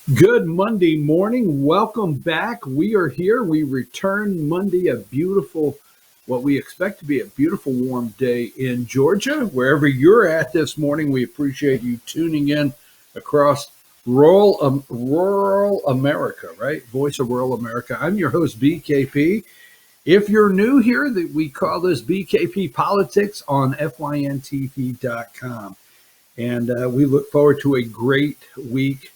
Good Monday morning. Welcome back. We are here. We return Monday, what we expect to be a beautiful warm day in Georgia. Wherever you're at this morning, we appreciate you tuning in across rural America, right? Voice of Rural America. I'm your host, BKP. If you're new here, we call this BKP Politics on FYNTV.com. And we look forward to a great week.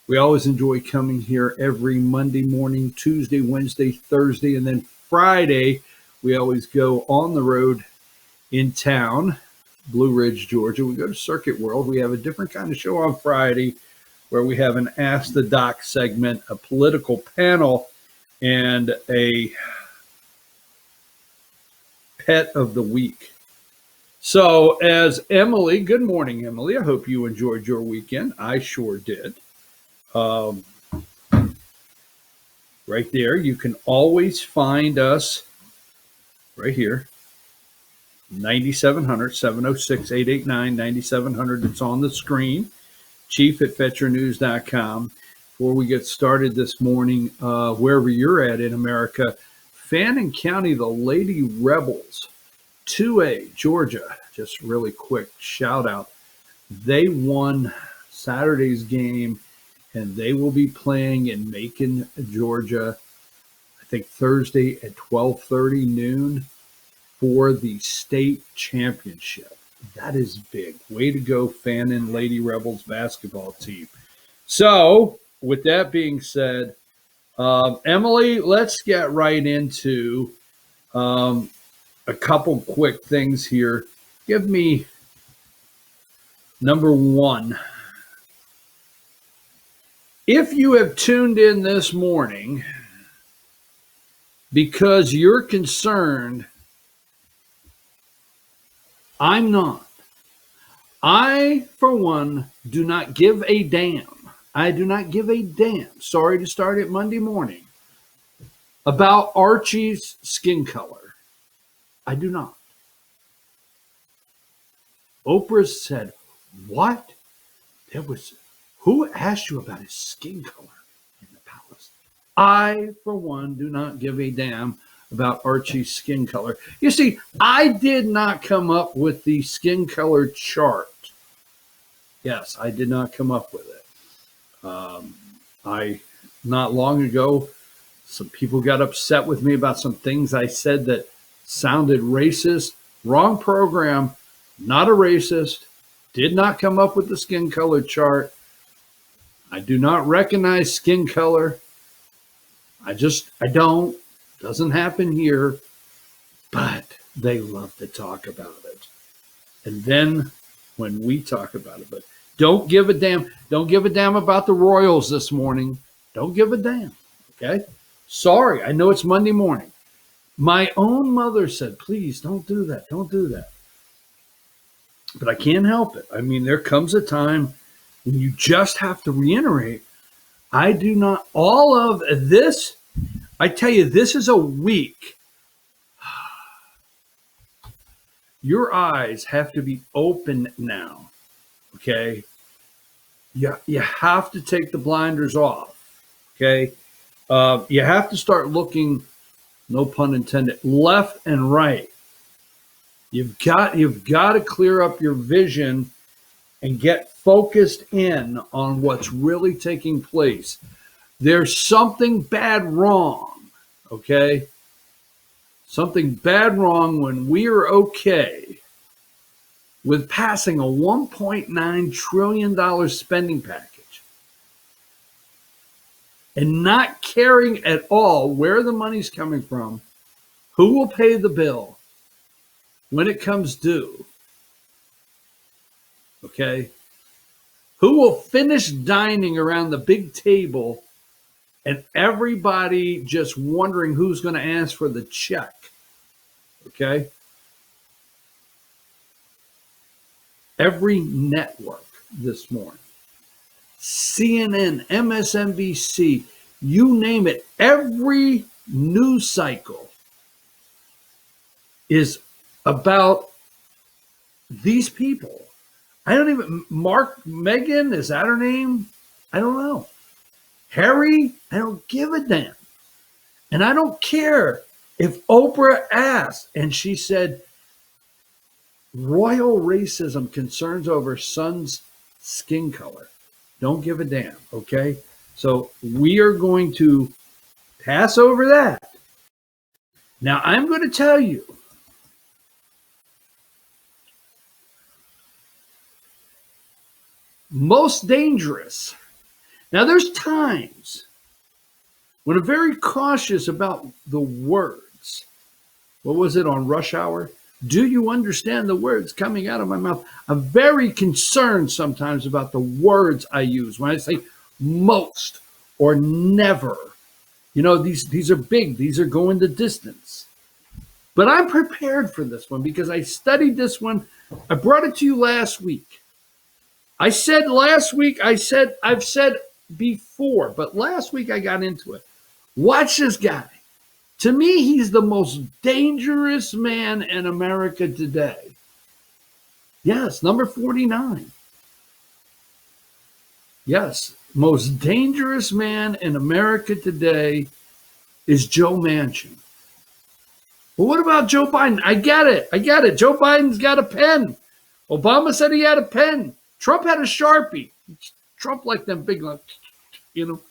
We always enjoy coming here every Monday morning, Tuesday, Wednesday, Thursday, and then Friday. We always go on the road in town, Blue Ridge, Georgia. We go to Circuit World. We have a different kind of show on Friday where we have an Ask the Doc segment, a political panel, and a pet of the week. So, as Emily, good morning, Emily. I hope you enjoyed your weekend. I sure did. Um, right there. You can always find us right here. 9700 706 889 9700. It's on the screen. Chief at FetcherNews.com. Before we get started this morning, wherever you're at in America, Fannin County, the Lady Rebels, 2A, Georgia. Just really quick shout out. They won Saturday's game, and they will be playing in Macon, Georgia, I think Thursday at 12:30 noon for the state championship. That is big. Way to go, Fannin Lady Rebels basketball team. So, with that being said, Emily, let's get right into a couple quick things here. Give me number one. If you have tuned in this morning because you're concerned, I'm not. I, for one, do not give a damn. I do not give a damn. Sorry to start it Monday morning. About Archie's skin color. I do not. Oprah said, "What? Who asked you about his skin color in the palace?" I, for one, do not give a damn about Archie's skin color. You see, I did not come up with the skin color chart. Yes, I did not come up with it. I not long ago, some people got upset with me about some things I said that sounded racist. Wrong program. Not a racist. Did not come up with the skin color chart. I do not recognize skin color. I don't. Doesn't happen here. But they love to talk about it. And then when we talk about it, but don't give a damn. Don't give a damn about the Royals this morning. Don't give a damn. Okay? Sorry, I know it's Monday morning. My own mother said, please don't do that. Don't do that. But I can't help it. I mean, there comes a time when you just have to reiterate, I do not, all of this, I tell you, this is a week. Your eyes have to be open now. Okay? You have to take the blinders off. Okay? You have to start looking, no pun intended, left and right. You've got to clear up your vision and get focused in on what's really taking place. There's something bad wrong, okay? Something bad wrong when we are okay with passing a $1.9 trillion spending package and not caring at all where the money's coming from, who will pay the bill when it comes due, okay? Who will finish dining around the big table and everybody just wondering who's going to ask for the check, okay? Every network this morning, CNN, MSNBC, you name it, every news cycle is about these people. I don't even, Meghan, is that her name? I don't know. Harry, I don't give a damn. And I don't care if Oprah asked and she said, royal racism concerns over son's skin color. Don't give a damn, okay? So we are going to pass over that. Now I'm going to tell you, most dangerous. Now there's times when I'm very cautious about the words. What was it on Rush Hour? Do you understand the words coming out of my mouth? I'm very concerned sometimes about the words I use. When I say most or never, you know, these are big. These are going the distance. But I'm prepared for this one because I studied this one. I brought it to you last week. I said last week, I've said before, but last week I got into it. Watch this guy. To me, he's the most dangerous man in America today. Yes, number 49. Yes, most dangerous man in America today is Joe Manchin. Well, what about Joe Biden? I get it. Joe Biden's got a pen. Obama said he had a pen. Trump had a Sharpie. Trump like them big, you know.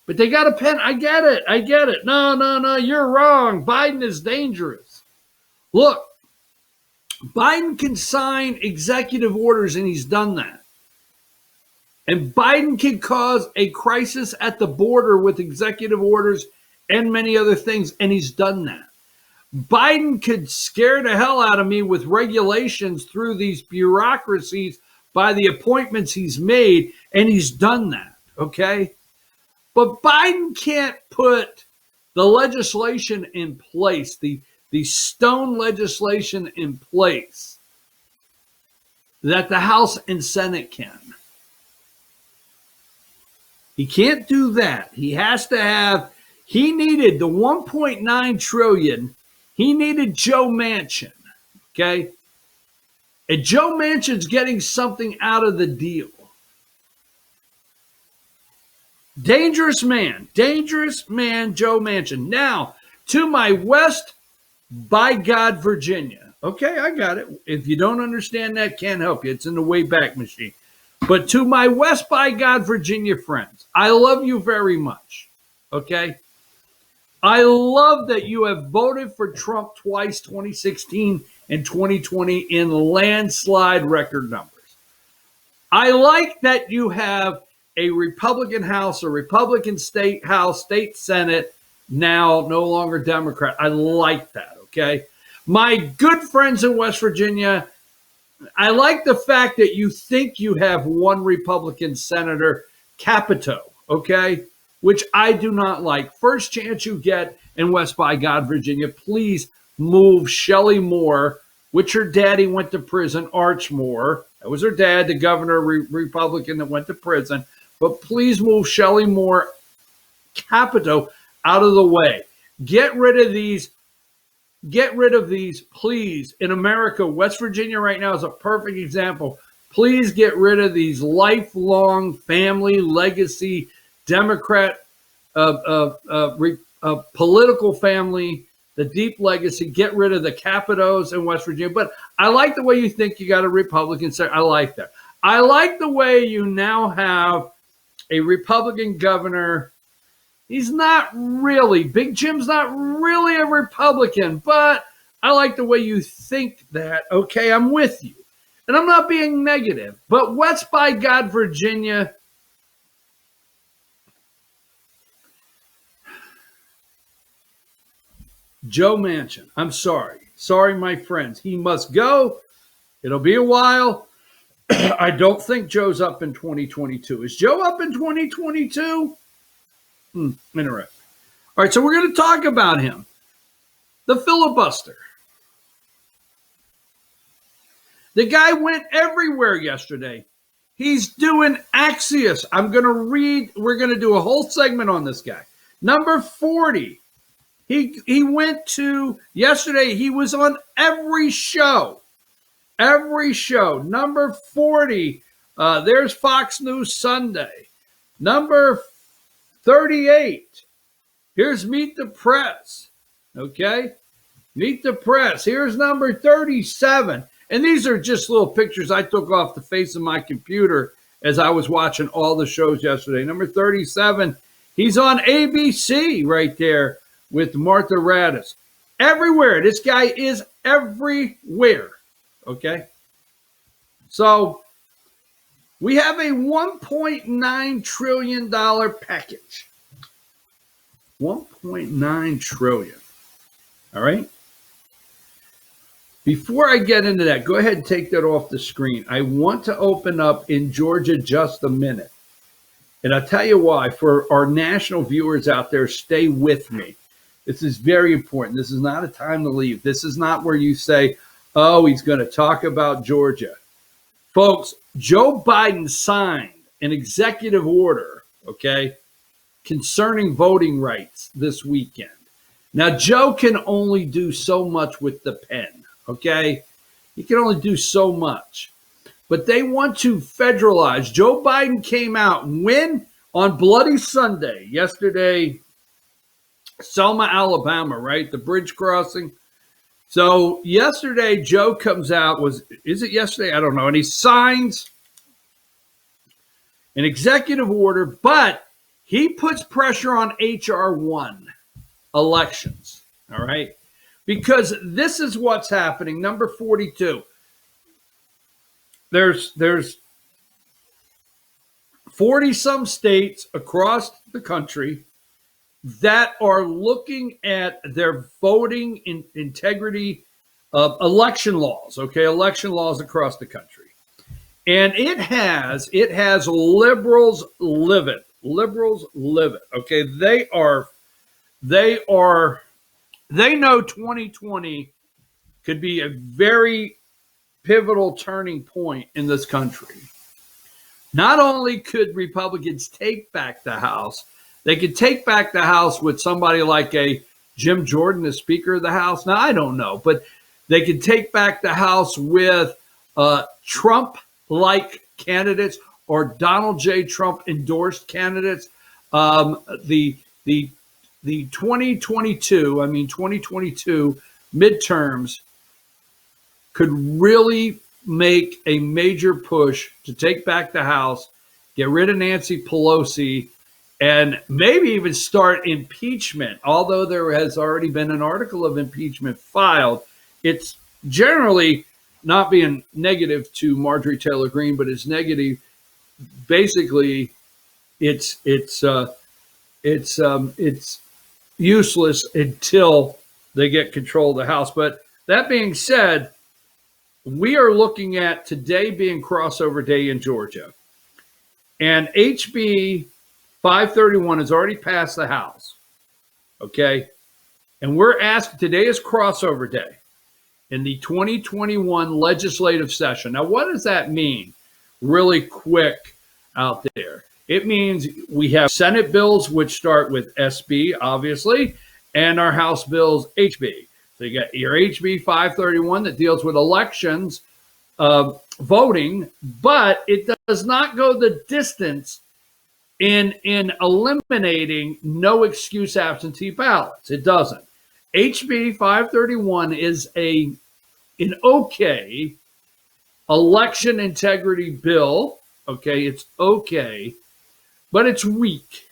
But they got a pen. I get it. No, you're wrong. Biden is dangerous. Look, Biden can sign executive orders, and he's done that. And Biden can cause a crisis at the border with executive orders and many other things, and he's done that. Biden could scare the hell out of me with regulations through these bureaucracies by the appointments he's made, and he's done that, okay? But Biden can't put the legislation in place, the stone legislation in place that the House and Senate can. He can't do that. He has to have, he needed the 1.9 trillion. He needed Joe Manchin, okay? And Joe Manchin's getting something out of the deal. Dangerous man, Joe Manchin. Now, to my west, by God, Virginia. Okay, I got it. If you don't understand that, can't help you. It's in the Wayback Machine. But to my west, by God, Virginia friends, I love you very much. Okay? I love that you have voted for Trump twice, 2016 and 2020, in landslide record numbers. I like that you have a Republican House, a Republican State House, State Senate, now no longer Democrat. I like that, okay? My good friends in West Virginia, I like the fact that you think you have one Republican Senator, Capito, okay? Which I do not like. First chance you get in West by God, Virginia, please move Shelley Moore, which her daddy went to prison, Arch Moore. That was her dad, the governor, Republican that went to prison. But please move Shelley Moore, Capito, out of the way. Get rid of these, please. In America, West Virginia right now is a perfect example. Please get rid of these lifelong family legacy Democrat political family, the deep legacy. Get rid of the Capitos in West Virginia. But I like the way you think you got a Republican senator. I like that. I like the way you now have a Republican governor. He's not really, Big Jim's not really a Republican, but I like the way you think that. Okay, I'm with you. And I'm not being negative, but West by God, Virginia, Joe Manchin, I'm sorry. Sorry, my friends. He must go. It'll be a while. I don't think Joe's up in 2022. Is Joe up in 2022? Interesting. All right, so we're going to talk about him. The filibuster. The guy went everywhere yesterday. He's doing Axios. We're going to do a whole segment on this guy. Number 40. He went to, yesterday, he was on every show. Every show. Number 40. There's Fox News Sunday. Number 38. Here's Meet the Press. Okay? Meet the Press. Here's number 37. And these are just little pictures I took off the face of my computer as I was watching all the shows yesterday. Number 37, he's on ABC right there with Martha Raddatz. Everywhere. This guy is everywhere. Okay? So we have a $1.9 trillion package. $1.9 trillion. All right? Before I get into that, go ahead and take that off the screen. I want to open up in Georgia just a minute. And I'll tell you why. For our national viewers out there, stay with me. This is very important. This is not a time to leave. This is not where you say, oh, he's going to talk about Georgia. Folks, Joe Biden signed an executive order, okay, concerning voting rights this weekend. Now, Joe can only do so much with the pen, okay? He can only do so much. But they want to federalize. Joe Biden came out when on Bloody Sunday, yesterday, Selma, Alabama, right? The bridge crossing. So yesterday, Joe comes out, is it yesterday? I don't know. And he signs an executive order, but he puts pressure on H.R. 1, elections, all right? Because this is what's happening. Number 42. There's 40-some states across the country that are looking at their voting integrity of election laws, okay, election laws across the country. And it has liberals live it. Liberals live it. Okay, they know 2020 could be a very pivotal turning point in this country. Not only could Republicans take back the House, they could take back the House with somebody like a Jim Jordan, the Speaker of the House. Now, I don't know, but they could take back the House with Trump-like candidates or Donald J. Trump endorsed candidates. The 2022 midterms could really make a major push to take back the House, get rid of Nancy Pelosi, and maybe even start impeachment. Although there has already been an article of impeachment filed, it's generally not being negative to Marjorie Taylor Greene, but it's negative. Basically, it's useless until they get control of the House. But that being said, we are looking at today being crossover day in Georgia, and HB 531 has already passed the House. Okay, and we're asking, today is crossover day in the 2021 legislative session. Now, what does that mean? Really quick out there. It means we have Senate bills, which start with SB, obviously, and our House bills, HB. So you got your HB 531 that deals with elections, voting, but it does not go the distance in eliminating no excuse absentee ballots. It doesn't. HB 531 is an okay election integrity bill. Okay, it's okay, but it's weak.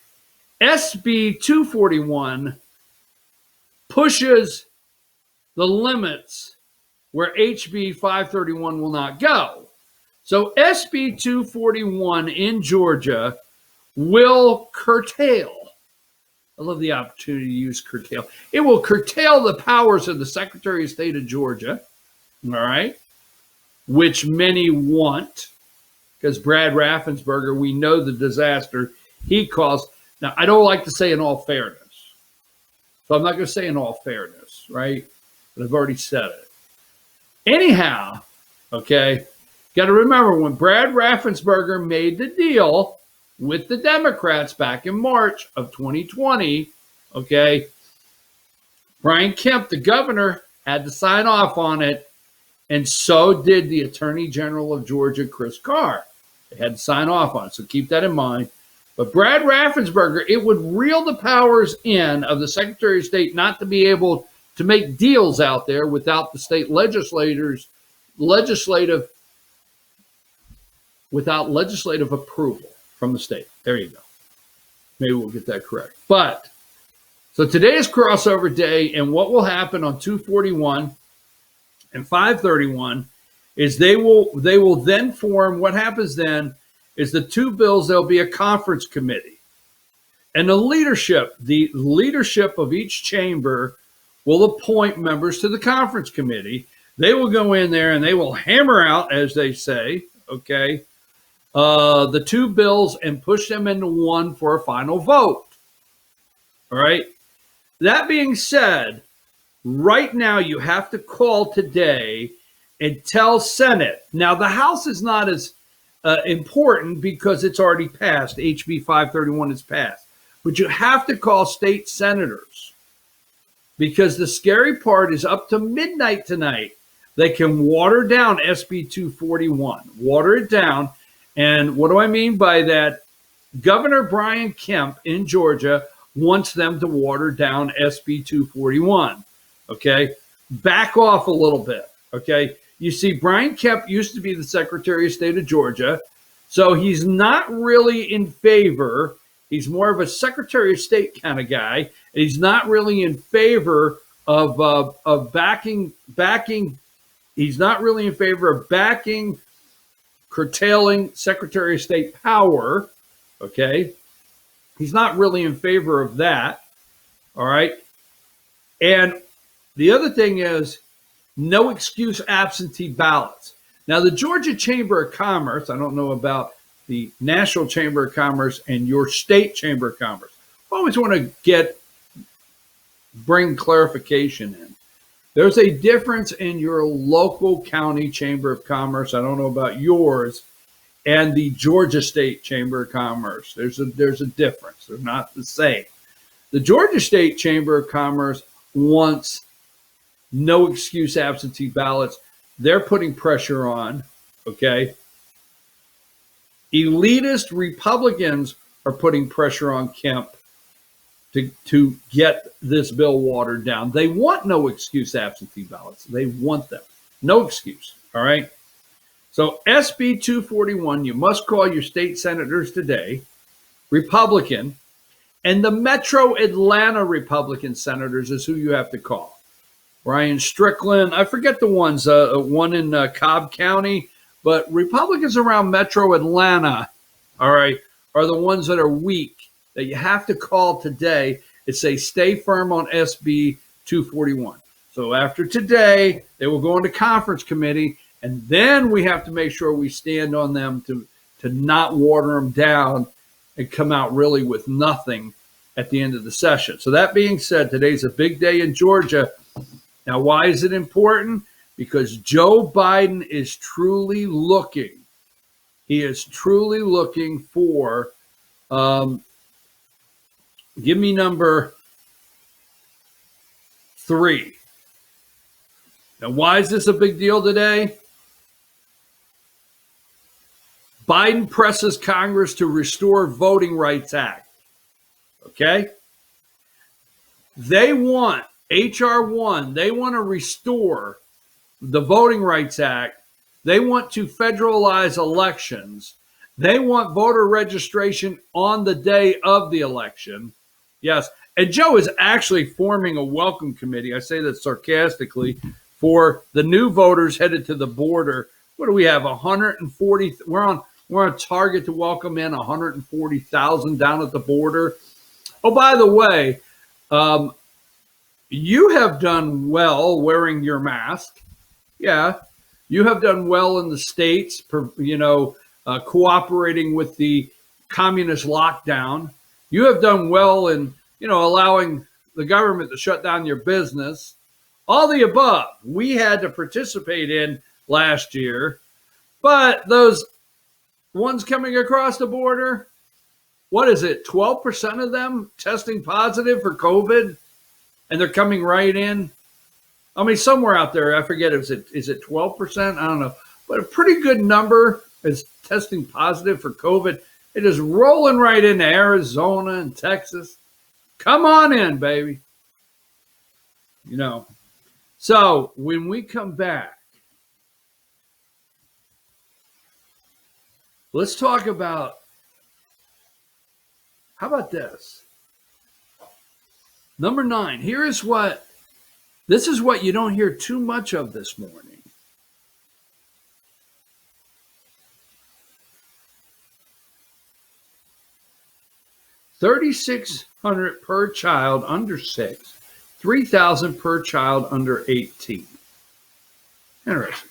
SB 241 pushes the limits where HB 531 will not go. So SB 241 in Georgia will curtail. I love the opportunity to use curtail. It will curtail the powers of the Secretary of State of Georgia, all right, which many want, because Brad Raffensperger, we know the disaster he caused. Now, I don't like to say in all fairness, so I'm not going to say in all fairness, right? But I've already said it. Anyhow, okay, got to remember when Brad Raffensperger made the deal with the Democrats back in March of 2020, okay, Brian Kemp, the governor, had to sign off on it, and so did the Attorney General of Georgia, Chris Carr. They had to sign off on it, so keep that in mind. But Brad Raffensperger, it would reel the powers in of the Secretary of State not to be able to make deals out there without the state legislative approval from the state. There you go. Maybe we'll get that correct. But so today is crossover day, and what will happen on 241 and 531 is they will then form. What happens then is the two bills, there'll be a conference committee, and the leadership of each chamber will appoint members to the conference committee. They will go in there and they will hammer out, as they say, okay, the two bills and push them into one for a final vote. All right. That being said, right now you have to call today and tell Senate. Now, the House is not as important because it's already passed. HB 531 is passed. But you have to call state senators, because the scary part is up to midnight tonight, they can water down SB 241, water it down. And what do I mean by that? Governor Brian Kemp in Georgia wants them to water down SB 241. Okay. Back off a little bit. Okay. You see, Brian Kemp used to be the Secretary of State of Georgia, so he's not really in favor. He's more of a Secretary of State kind of guy, and he's not really in favor of backing. He's not really in favor of backing, curtailing Secretary of State power. Okay, he's not really in favor of that. All right, and the other thing is, no excuse absentee ballots. Now, the Georgia Chamber of Commerce, I don't know about the National Chamber of Commerce and your state Chamber of Commerce. I always want to bring clarification in. There's a difference in your local county Chamber of Commerce, I don't know about yours, and the Georgia State Chamber of Commerce. There's a difference. They're not the same. The Georgia State Chamber of Commerce wants no excuse absentee ballots. They're putting pressure on, okay? Elitist Republicans are putting pressure on Kemp to get this bill watered down. They want no excuse absentee ballots. They want them. No excuse, all right? So SB 241, you must call your state senators today, Republican, and the Metro Atlanta Republican senators is who you have to call. Brian Strickland, I forget the ones, one in Cobb County, but Republicans around Metro Atlanta, all right, are the ones that are weak, that you have to call today and say, stay firm on SB 241. So after today, they will go into conference committee, and then we have to make sure we stand on them to not water them down and come out really with nothing at the end of the session. So that being said, today's a big day in Georgia. Now, why is it important? Because Joe Biden is truly looking. He is truly looking for, give me number 3. Now, why is this a big deal today? Biden presses Congress to restore Voting Rights Act. Okay? They want H.R. 1, they want to restore the Voting Rights Act. They want to federalize elections. They want voter registration on the day of the election. Yes. And Joe is actually forming a welcome committee. I say that sarcastically, for the new voters headed to the border. What do we have? 140. We're on target to welcome in 140,000 down at the border. Oh, by the way, you have done well wearing your mask. Yeah, you have done well in the states, cooperating with the communist lockdown. You have done well in, allowing the government to shut down your business. All the above we had to participate in last year. But those ones coming across the border, what is it, 12% of them testing positive for COVID? And they're coming right in. I mean, somewhere out there, I forget, is it 12%? I don't know. But a pretty good number is testing positive for COVID. It is rolling right into Arizona and Texas. Come on in, baby. You know. So when we come back, let's talk about, how about this? Number 9. This is what you don't hear too much of this morning. $3,600 per child under 6, $3,000 per child under 18. Interesting.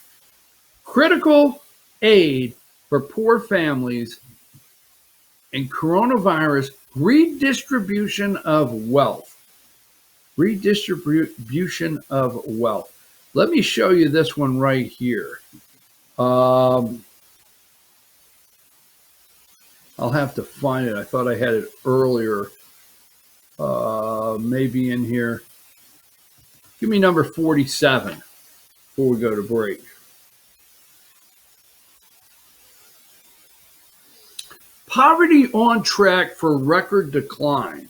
Critical aid for poor families and coronavirus redistribution of wealth. Redistribution of wealth. Let me show you this one right here. I'll have to find it. I thought I had it earlier. Maybe in here. Give me number 47 before we go to break. Poverty on track for record decline.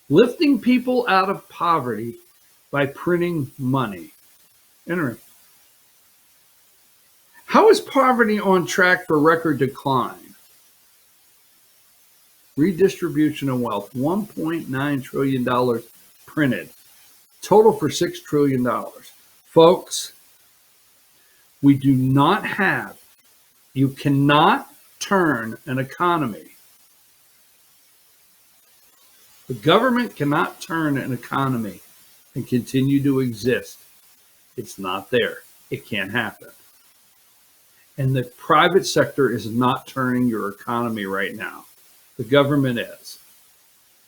Lifting people out of poverty by printing money. Interesting. How is poverty on track for record decline? Redistribution of wealth, $1.9 trillion printed. Total for $6 trillion. Folks, we do not have, you cannot turn an economy. The government cannot turn an economy and continue to exist. It's not there. It can't happen. And the private sector is not turning your economy right now. The government is.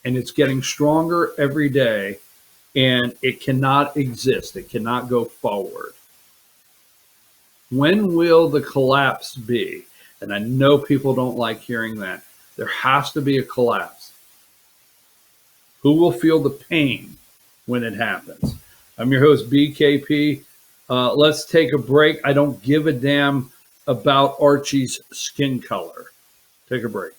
And it's getting stronger every day, and it cannot exist. It cannot go forward. When will the collapse be? And I know people don't like hearing that. There has to be a collapse. Who will feel the pain when it happens? I'm your host, BKP. Let's take a break. I don't give a damn about Archie's skin color. Take a break.